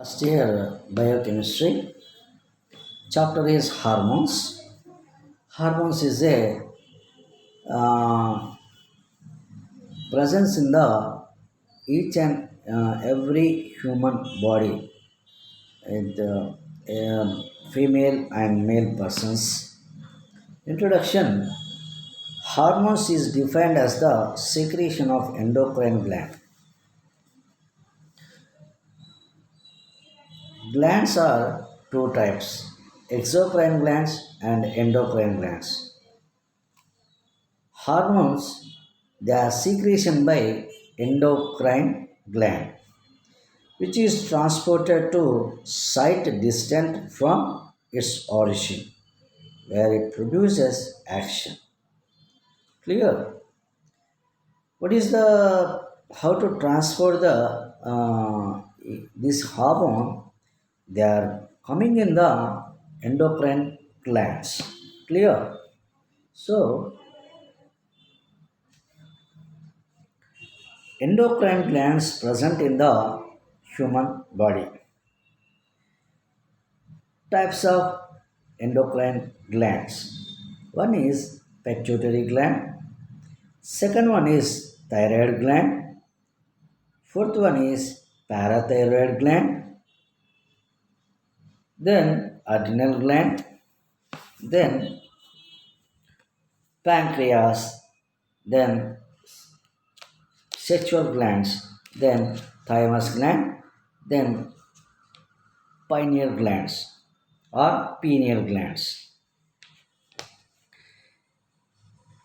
Last year, biochemistry chapter is hormones. Hormones is a uh, presence in the each and every human body, and female and male persons. Introduction: hormones is defined as the secretion of endocrine gland. Glands are two types: exocrine glands and endocrine glands. Hormones, they are secretion by endocrine gland, which is transported to site distant from its origin, where it produces action. Clear? What is the how to transport the this hormone? They are coming in the endocrine glands. Clear? So endocrine glands present in the human body. Types of endocrine glands. One is pituitary gland. Second one is thyroid gland. Fourth one is parathyroid gland. Then adrenal gland. Then pancreas. Then sexual glands. Then thymus gland. Then pineal glands or pineal glands.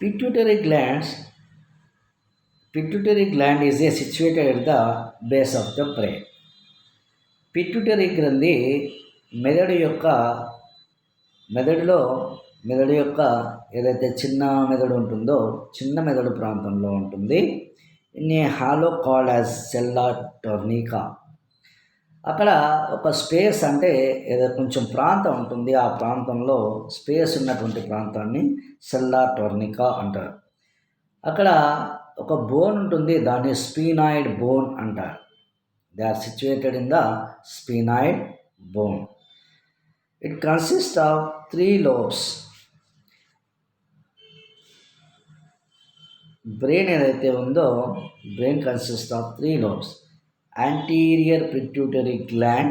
Pituitary glands. Pituitary gland is situated at the base of the brain. Pituitary గ్రంథి మెదడు యొక్క మెదడులో మెదడు యొక్క ఏదైతే చిన్న మెదడు ఉంటుందో చిన్న మెదడు ప్రాంతంలో ఉంటుంది. In a hollow called as sella turcica. అక్కడ ఒక స్పేస్ అంటే ఏదో కొంచెం ప్రాంతం ఉంటుంది. ఆ ప్రాంతంలో స్పేస్ ఉన్నటువంటి ప్రాంతాన్ని సెల్లా టోర్నికా అంటారు. అక్కడ ఒక బోన్ ఉంటుంది, దాన్ని స్పీనాయిడ్ బోన్ అంటారు. They are situated in the sphenoid bone. It consist of 3 lobes. Brain ఏదైతే ఉందో brain consist of 3 lobes. Anterior pituitary gland,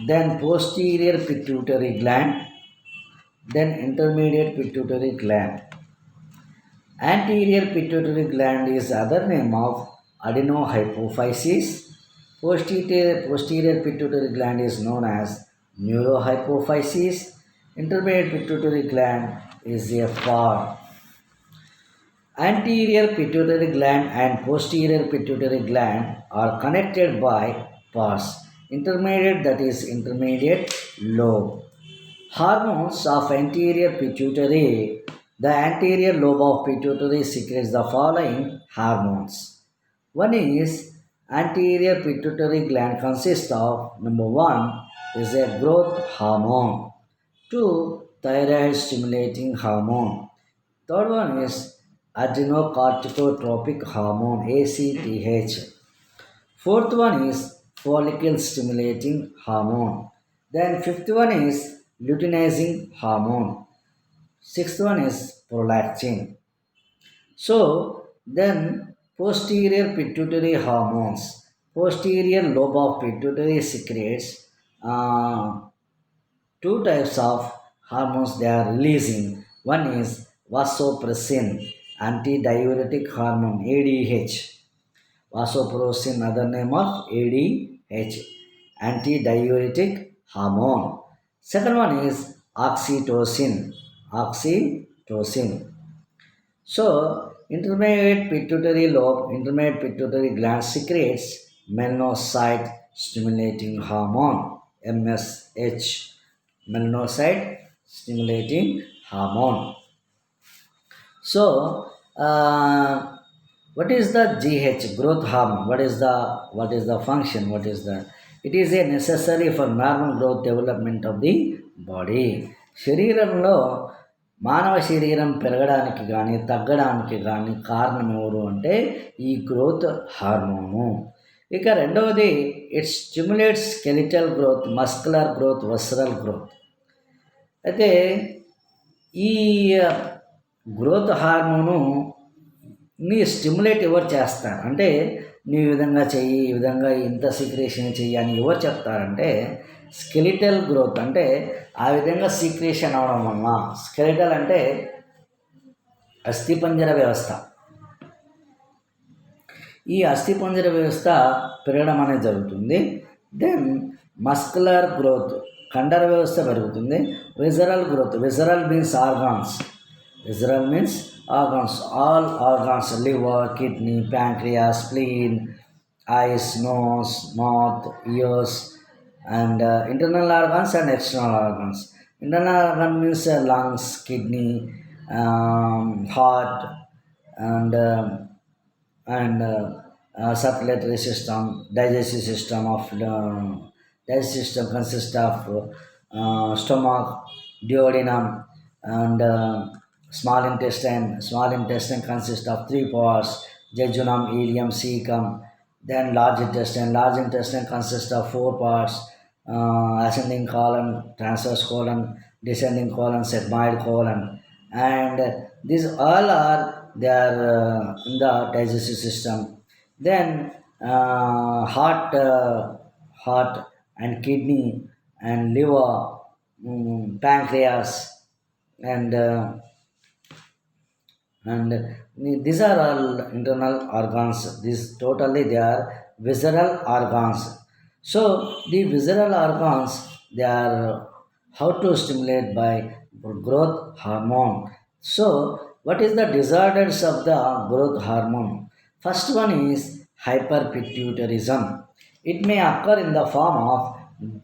then posterior pituitary gland, then intermediate pituitary gland. Anterior pituitary gland is other name of adenohypophysis. Posterior pituitary gland is known as neurohypophysis. Intermediate pituitary gland is a FAR. Anterior pituitary gland and posterior pituitary gland are connected by pars. Intermediate, that is intermediate lobe. Hormones of anterior pituitary. The anterior lobe of pituitary secretes the following hormones. One is anterior pituitary gland consists of number 1 is a growth hormone. 2, thyroid stimulating hormone. Third one is adrenocorticotropic hormone, ACTH. Fourth one is follicle stimulating hormone. Then fifth one is luteinizing hormone. Sixth one is prolactin. So then posterior pituitary hormones. Posterior lobe of pituitary secretes two types of hormones they are releasing. One is vasopressin, antidiuretic hormone, ADH. Vasopressin, other name of ADH, antidiuretic hormone. Second one is oxytocin. So intermediate pituitary lobe, intermediate pituitary gland secretes melanocyte stimulating hormone, MSH, melanocyte stimulating hormone. So what is the GH, growth hormone? What is the function? It is a necessary for normal growth development of the body. శరీరంలో మానవ శరీరం పెరగడానికి కానీ తగ్గడానికి కానీ కారణం ఎవరు అంటే ఈ గ్రోత్ హార్మోను. ఇక రెండవది, it stimulates skeletal growth, muscular growth, visceral growth. అయితే ఈ గ్రోత్ హార్మోనుని స్టిమ్యులేట్ ఎవరు చేస్తారు అంటే, నీ ఈ విధంగా చెయ్యి, ఈ విధంగా ఇంత సీక్రేషన్ చెయ్యి అని ఎవరు చెప్తారంటే స్కెలిటల్ గ్రోత్. అంటే ఆ విధంగా సీక్రేషన్ అవడం వలన, స్కెలిటల్ అంటే అస్థిపంజర వ్యవస్థ, ఈ అస్థిపంజర వ్యవస్థ పెరగడం అనేది జరుగుతుంది. దెన్ మస్కులర్ గ్రోత్, కండర వ్యవస్థ పెరుగుతుంది. Visceral growth, visceral means organs, visceral means organs, all organs, liver, kidney, pancreas, spleen, eyes, nose, mouth, ears, and internal organs and external organs. Internal organ means lungs, kidney, heart, and circulatory system, digestive system. Digestive system consists of stomach, duodenum, and small intestine. Small intestine consists of three parts: jejunum, ileum, cecum. Then large intestine consists of four parts: ascending colon, transverse colon, descending colon, sigmoid colon, and these all are there in the digestive system. Then heart and kidney and liver, pancreas, and these are all internal organs. These totally they are visceral organs. So the visceral organs, they are how to stimulate by growth hormone. So what is the disorders of the growth hormone? First one is hyperpituitarism. It may occur in the form of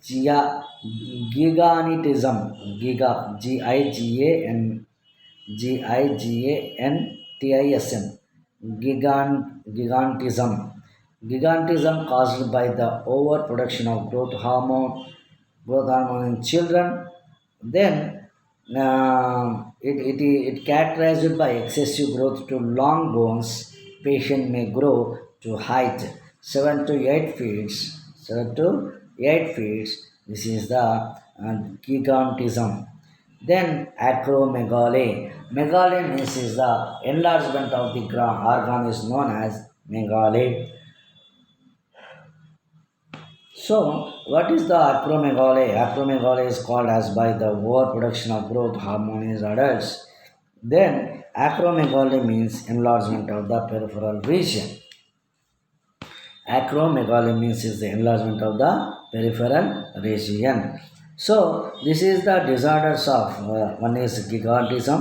gigantism, gigantism, gigantism. Gigantism caused by the overproduction of growth hormone in children. Then it characterized by excessive growth to long bones. Patient may grow to height 7 to 8 feet. 7 to 8 feet. This is the gigantism. Then acromegaly. Megaly means is the enlargement of the organ is known as megaly. So, what is the acromegaly? Acromegaly is called as by the overproduction of growth hormone in adults. Then, acromegaly means enlargement of the peripheral region. Acromegaly means is the enlargement of the peripheral region. So, this is the disorders of one is gigantism,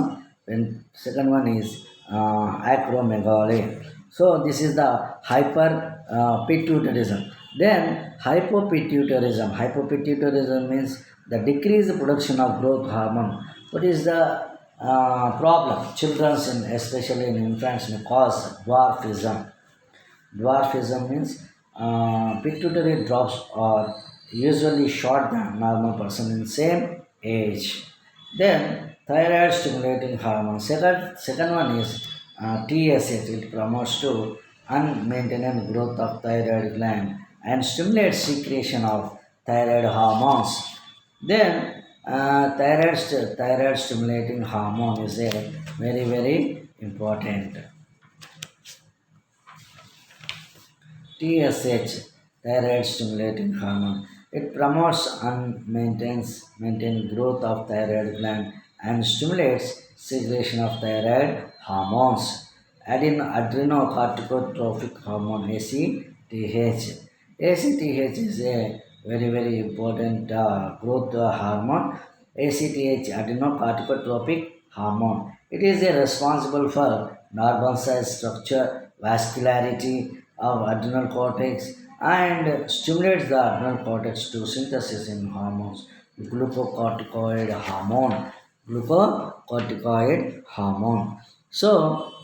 and second one is acromegaly. So, this is the hyperpituitarism. Then hypopituitarism. Hypopituitarism means the decreased production of growth hormone. What is the problem? Children, especially in infants, may cause dwarfism. Dwarfism means pituitary drops are usually shorter than normal person in same age. Then thyroid stimulating hormone. Second one is TSH. It promotes to unmaintained growth of thyroid gland and stimulates secretion of thyroid hormones. Then thyroid stimulating hormone is a very important. TSH, thyroid stimulating hormone. It promotes maintained growth of thyroid gland and stimulates secretion of thyroid hormones. Adrenocorticotropic hormone, ACTH. ACTH is a very important growth hormone. ACTH, adrenocorticotropic hormone. It is responsible for normal size structure, vascularity of adrenal cortex, and stimulates the adrenal cortex to synthesis in hormones. Glucocorticoid hormone. So,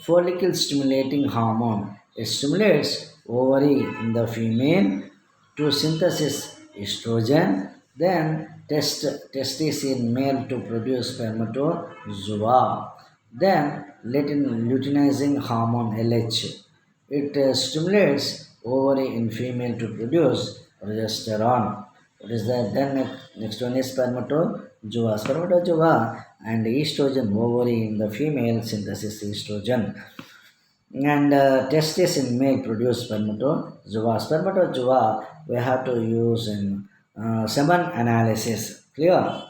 follicle stimulating hormone. It stimulates ovary in the female to synthesis estrogen Then testis in male to produce spermatozoa. Then luteinizing hormone LH. It stimulates ovary in female to produce progesterone. What is that? Then next one is spermatozoa. Spermatozoa and estrogen ovary in the female synthesis estrogen. And testis in male produce spermatozoa. Spermatozoa we have to use in semen analysis. Clear?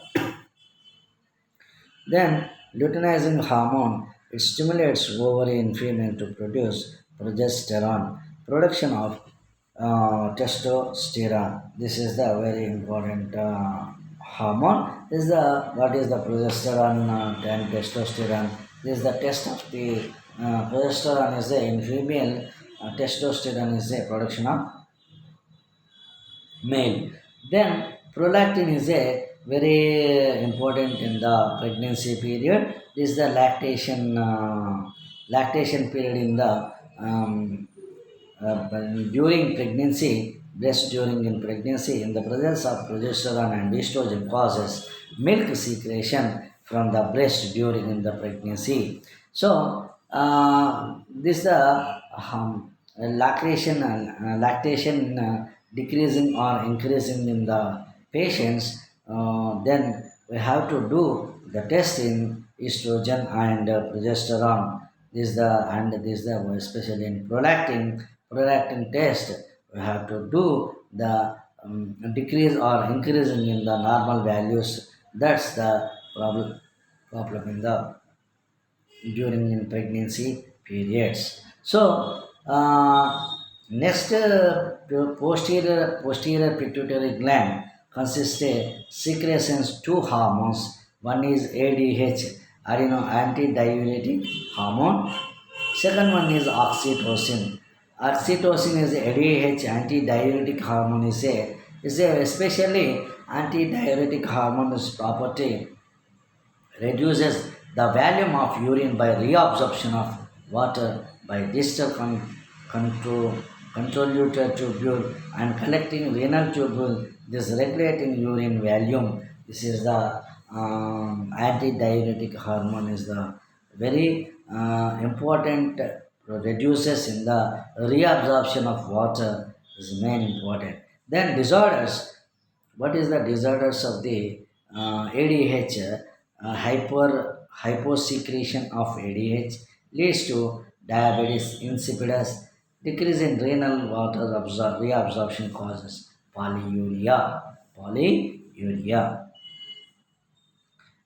Then luteinizing hormone it stimulates ovary in female to produce progesterone. Production of testosterone. This is the very important hormone. This is the what is the progesterone and testosterone. This is the test of the progesterone is a in female. Testosterone is a production of male. Then prolactin is a very important in the pregnancy period. This is the lactation period in the during pregnancy, breast during in pregnancy, in the presence of progesterone and estrogen causes milk secretion from the breast during in the pregnancy. So this the lactation decreasing or increasing in the patients. Then we have to do the test in estrogen and progesterone. This is the especially in prolactin test. We have to do the decrease or increasing in the normal values. That's the problem in the during in pregnancy periods. So next posterior pituitary gland consists a secretions two hormones. One is ADH, antidiuretic hormone. Second one is oxytocin. Oxytocin is ADH antidiuretic hormone is a especially antidiuretic hormone's property reduces the volume of urine by reabsorption of water by distal convoluted tubule and collecting renal tubule, this regulating urine volume. This is the antidiuretic hormone is the very important reduces in the reabsorption of water is main important. Then disorders, what is the disorders of the ADH? Hyposecretion of ADH leads to diabetes insipidus. Decrease in renal water reabsorption causes polyuria. Polyuria.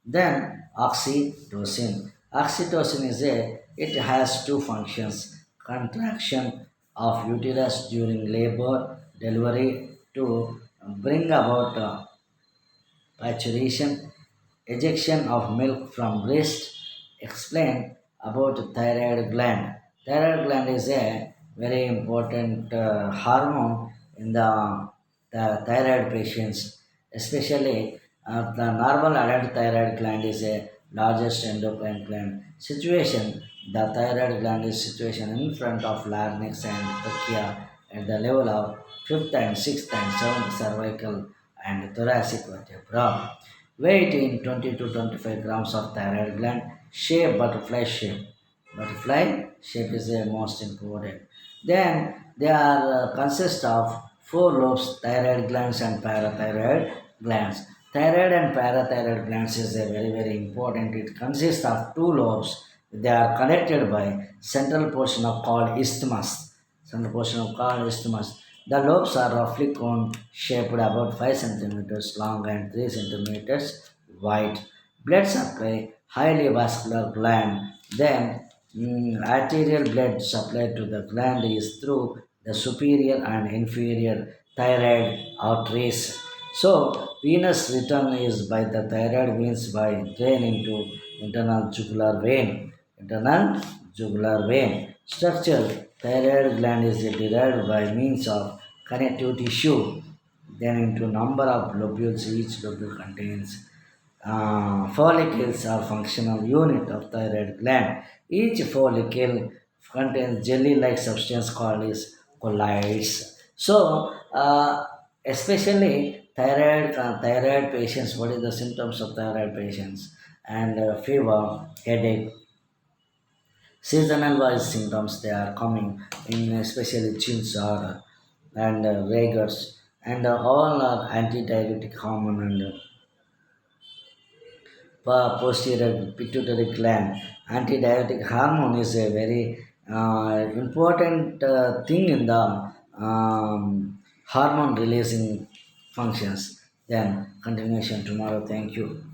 Then oxytocin. Oxytocin it has two functions: contraction of uterus during labor, delivery to bring about parturition, ejection of milk from breast. Explain about thyroid gland. Thyroid gland is a very important hormone in the thyroid patients, especially the normal adult thyroid gland is a largest endocrine gland. Situation: the thyroid gland is situation in front of larynx and trachea at the level of fifth and sixth and seventh cervical and thoracic vertebra. Weight in 20 to 25 grams of thyroid gland. Shape butterfly shape. Butterfly shape is the most important. Then they are consist of four lobes: thyroid glands and parathyroid glands. Thyroid and parathyroid glands is a very important. It consists of two lobes. They are connected by central portion of called isthmus. Central portion of called isthmus. The lobes are roughly cone shaped, about 5 centimeters long and 3 centimeters wide. Blood supply, highly vascular gland. Then arterial blood supply to the gland is through the superior and inferior thyroid arteries. So venous return is by the thyroid veins by drain into internal jugular vein. Internal jugular vein. Structure: thyroid gland is derived by means of connective tissue. Then into number of lobules, each lobule contains follicles are functional unit of thyroid gland. Each follicle contains jelly-like substance called is colloids. So especially thyroid patients. What is the symptoms of thyroid patients? And fever, headache, seasonal wise symptoms they are coming in, especially chills or and rigors, and all are antidiuretic hormone and posterior pituitary gland. Antidiuretic hormone is a very important thing in the hormone releasing functions. Then continuation tomorrow. Thank you.